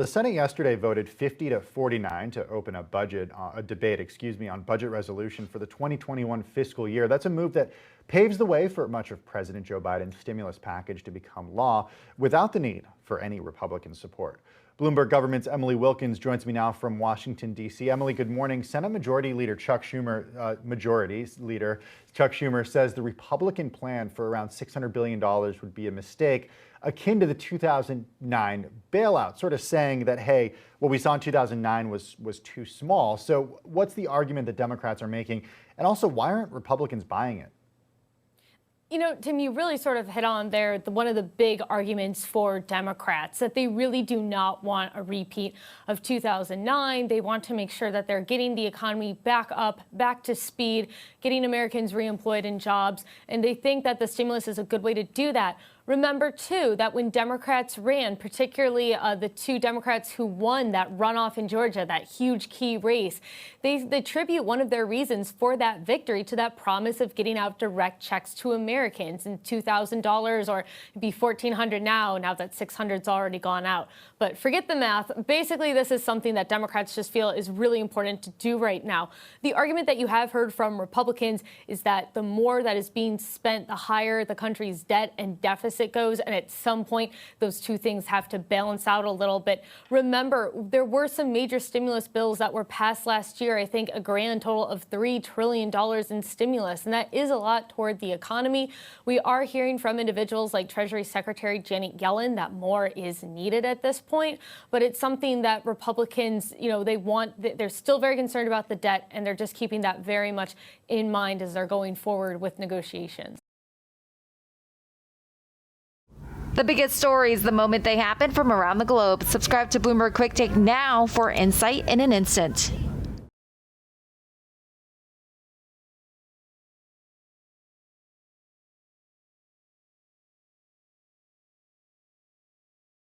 The Senate yesterday voted 50 to 49 to open a debate, on budget resolution for the 2021 fiscal year. That's a move that paves the way for much of President Joe Biden's stimulus package to become law without the need for any Republican support. Bloomberg Government's Emily Wilkins joins me now from Washington, D.C. Emily, good morning. Senate Majority Leader Chuck Schumer says the Republican plan for around $600 billion would be a mistake, akin to the 2009 bailout, sort of saying that, hey, what we saw in 2009 was too small. So what's the argument that Democrats are making? And also, why aren't Republicans buying it? You know, Tim, you really sort of hit on there one of the big arguments for Democrats, that they really do not want a repeat of 2009. They want to make sure that they're getting the economy back up, back to speed, getting Americans reemployed in jobs. And they think that the stimulus is a good way to do that. Remember, too, that when Democrats ran, particularly the two Democrats who won that runoff in Georgia, that huge key race, they attribute one of their reasons for that victory to that promise of getting out direct checks to Americans and $2,000, or it'd be $1,400 now that $600's already gone out. But forget the math. Basically, this is something that Democrats just feel is really important to do right now. The argument that you have heard from Republicans is that the more that is being spent, the higher the country's debt and deficit goes, and at some point those two things have to balance out a little bit. Remember, there were some major stimulus bills that were passed last year. I think a grand total of $3 trillion in stimulus, and that is a lot toward the economy. We are hearing from individuals like Treasury Secretary Janet Yellen that more is needed at this point, but it's something that Republicans, they're still very concerned about the debt, and they're just keeping that very much in mind as they're going forward with negotiations. The biggest stories the moment they happen from around the globe. Subscribe to Bloomberg Quick Take now for insight in an instant.